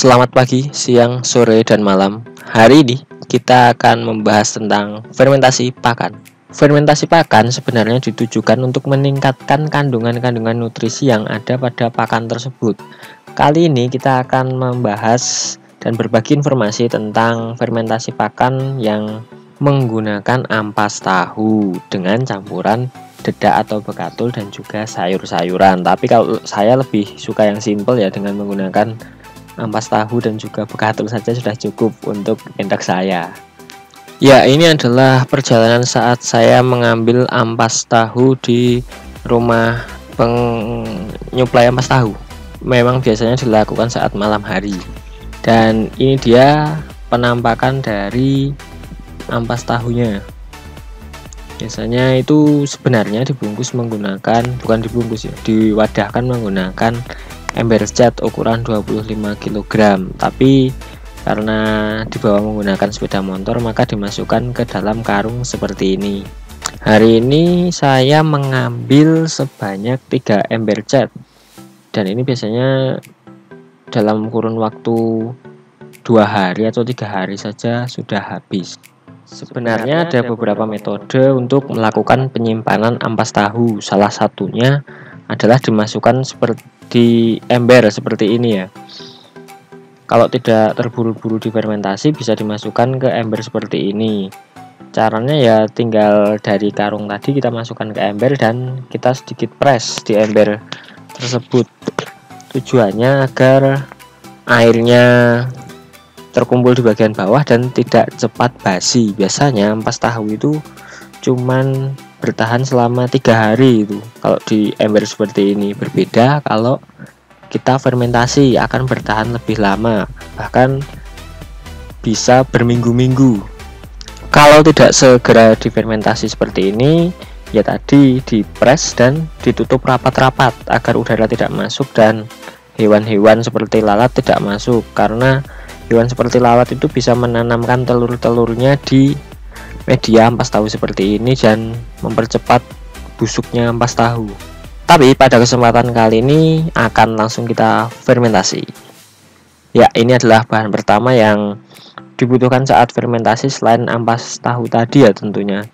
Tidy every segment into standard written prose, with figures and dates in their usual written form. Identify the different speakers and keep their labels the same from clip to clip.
Speaker 1: Selamat pagi, siang, sore, dan malam. Hari ini kita akan membahas tentang fermentasi pakan. Fermentasi pakan sebenarnya ditujukan untuk meningkatkan kandungan-kandungan nutrisi yang ada pada pakan tersebut. Kali ini kita akan membahas dan berbagi informasi tentang fermentasi pakan yang menggunakan ampas tahu dengan campuran dedak atau bekatul dan juga sayur-sayuran. Tapi kalau saya lebih suka yang simple ya, dengan menggunakan ampas tahu dan juga bekatul saja sudah cukup untuk endak saya. Ya, ini adalah perjalanan saat saya mengambil ampas tahu di rumah penyuplai ampas tahu. Memang biasanya dilakukan saat malam hari. Dan ini dia penampakan dari ampas tahunya. Biasanya itu sebenarnya dibungkus menggunakan, bukan dibungkus ya, diwadahkan menggunakan ember cat ukuran 25 kg, tapi karena dibawa menggunakan sepeda motor maka dimasukkan ke dalam karung seperti ini. Hari ini saya mengambil sebanyak 3 ember cat, dan ini biasanya dalam kurun waktu 2 hari atau 3 hari saja sudah habis. Sebenarnya ada beberapa metode untuk melakukan penyimpanan ampas tahu. Salah satunya adalah dimasukkan seperti ember seperti ini ya. Kalau tidak terburu-buru difermentasi, bisa dimasukkan ke ember seperti ini. Caranya ya tinggal dari karung tadi kita masukkan ke ember dan kita sedikit press di ember tersebut. Tujuannya agar airnya terkumpul di bagian bawah dan tidak cepat basi. Biasanya ampas tahu itu cuman bertahan selama 3 hari itu kalau di ember seperti ini. Berbeda kalau kita fermentasi, akan bertahan lebih lama, bahkan bisa berminggu-minggu. Kalau tidak segera difermentasi seperti ini, ya tadi dipres dan ditutup rapat-rapat agar udara tidak masuk dan hewan-hewan seperti lalat tidak masuk, karena hewan seperti lalat itu bisa menanamkan telur-telurnya di media ampas tahu seperti ini dan mempercepat busuknya ampas tahu. Tapi pada kesempatan kali ini akan langsung kita fermentasi. Ya, ini adalah bahan pertama yang dibutuhkan saat fermentasi selain ampas tahu tadi ya tentunya,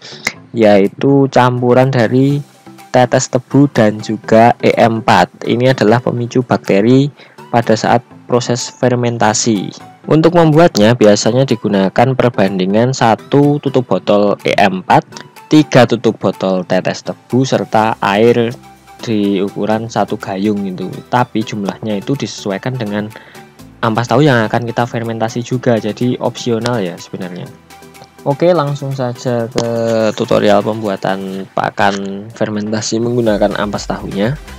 Speaker 1: yaitu campuran dari tetes tebu dan juga E4. Ini adalah pemicu bakteri pada saat proses fermentasi. Untuk membuatnya biasanya digunakan perbandingan 1 tutup botol E4, 3 tutup botol tetes tebu, serta air di ukuran 1 gayung itu. Tapi jumlahnya itu disesuaikan dengan ampas tahu yang akan kita fermentasi juga, jadi opsional ya sebenarnya. Oke, langsung saja ke tutorial pembuatan pakan fermentasi menggunakan ampas tahunya.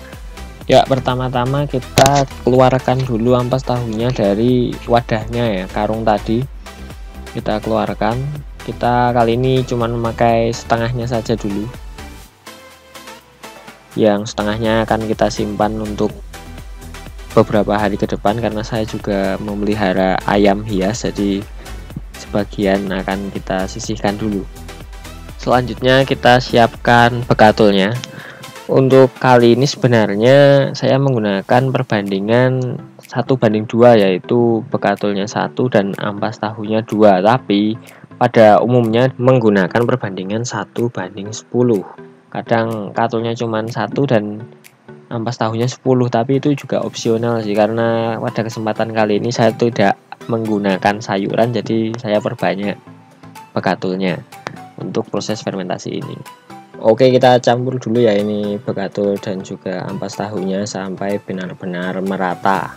Speaker 1: Ya, pertama-tama kita keluarkan dulu ampas tahunya dari wadahnya ya, karung tadi kita keluarkan. Kita kali ini cuma memakai setengahnya saja dulu. Yang setengahnya akan kita simpan untuk beberapa hari ke depan, karena saya juga memelihara ayam hias, jadi sebagian akan kita sisihkan dulu. Selanjutnya kita siapkan bekatulnya. Untuk kali ini sebenarnya saya menggunakan perbandingan 1:2, yaitu bekatulnya 1 dan ampas tahunya 2, tapi pada umumnya menggunakan perbandingan 1:10. Kadang katulnya cuma 1 dan ampas tahunya 10, tapi itu juga opsional sih, karena pada kesempatan kali ini saya tidak menggunakan sayuran, jadi saya perbanyak bekatulnya untuk proses fermentasi ini. Oke, kita campur dulu ya ini bekatul dan juga ampas tahunya sampai benar-benar merata.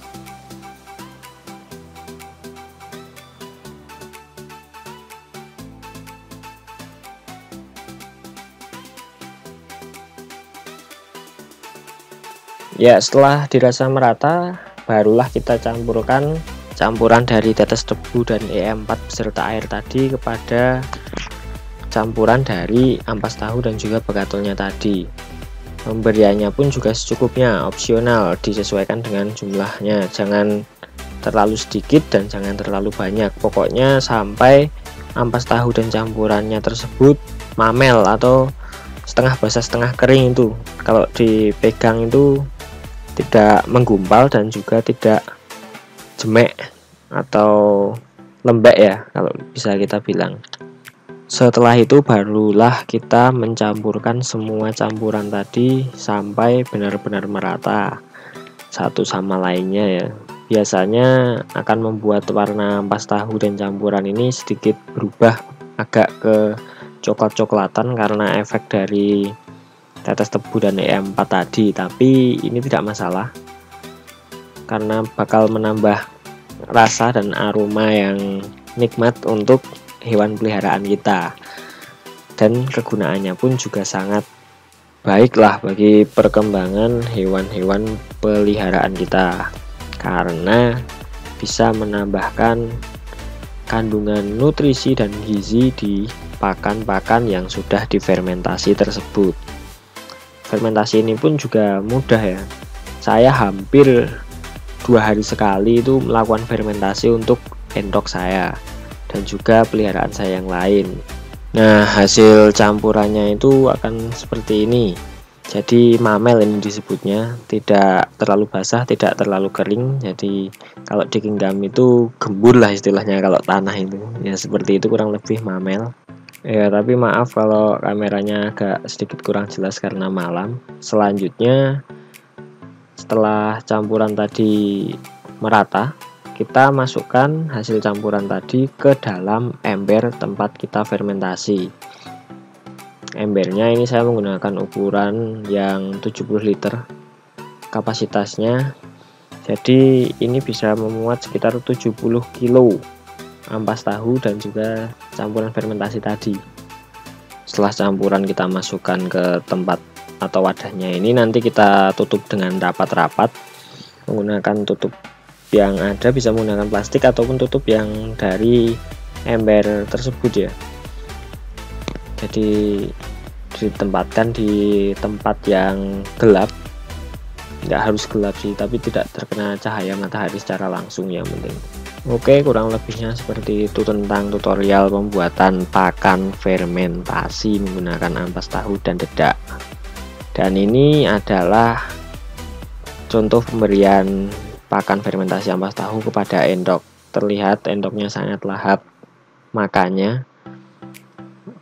Speaker 1: Ya, setelah dirasa merata, barulah kita campurkan campuran dari tetes tebu dan E4 beserta air tadi kepada campuran dari ampas tahu dan juga bekatulnya tadi. Pemberiannya pun juga secukupnya, opsional, disesuaikan dengan jumlahnya. Jangan terlalu sedikit dan jangan terlalu banyak. Pokoknya sampai ampas tahu dan campurannya tersebut mamel atau setengah basah setengah kering itu. Kalau dipegang itu tidak menggumpal dan juga tidak jemek. atau lembek ya kalau bisa kita bilang. Setelah itu barulah kita mencampurkan semua campuran tadi sampai benar-benar merata satu sama lainnya ya. Biasanya akan membuat warna ampas tahu dan campuran ini sedikit berubah agak ke coklat-coklatan karena efek dari tetes tebu dan E4 tadi, tapi ini tidak masalah karena bakal menambah rasa dan aroma yang nikmat untuk hewan peliharaan kita, dan kegunaannya pun juga sangat baiklah bagi perkembangan hewan-hewan peliharaan kita karena bisa menambahkan kandungan nutrisi dan gizi di pakan-pakan yang sudah difermentasi tersebut. Fermentasi ini pun juga mudah ya. Saya hampir 2 hari sekali itu melakukan fermentasi untuk endok saya dan juga peliharaan saya yang lain. Nah, hasil campurannya itu akan seperti ini. Jadi mamel ini disebutnya, tidak terlalu basah, tidak terlalu kering. Jadi kalau digenggam itu gembur lah istilahnya kalau tanah itu. Ya seperti itu kurang lebih mamel. Ya, tapi maaf kalau kameranya agak sedikit kurang jelas karena malam. Selanjutnya, setelah campuran tadi merata, kita masukkan hasil campuran tadi ke dalam ember tempat kita fermentasi. Embernya ini saya menggunakan ukuran yang 70 liter kapasitasnya. Jadi ini bisa memuat sekitar 70 kilo ampas tahu dan juga campuran fermentasi tadi. Setelah campuran kita masukkan ke tempat atau wadahnya ini, nanti kita tutup dengan rapat-rapat menggunakan tutup yang ada, bisa menggunakan plastik ataupun tutup yang dari ember tersebut ya. Jadi ditempatkan di tempat yang gelap, nggak harus gelap sih, tapi tidak terkena cahaya matahari secara langsung yang penting. Oke, kurang lebihnya seperti itu tentang tutorial pembuatan pakan fermentasi menggunakan ampas tahu dan dedak. Dan ini adalah contoh pemberian pakan fermentasi ampas tahu kepada endok. Terlihat endoknya sangat lahap makannya.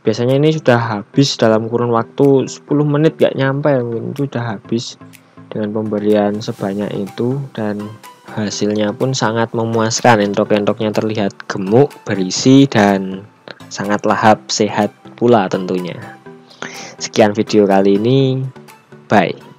Speaker 1: Biasanya ini sudah habis dalam kurun waktu 10 menit, gak nyampe mungkin itu sudah habis dengan pemberian sebanyak itu, dan hasilnya pun sangat memuaskan. Endok-endoknya terlihat gemuk, berisi, dan sangat lahap, sehat pula tentunya. Sekian video kali ini, bye.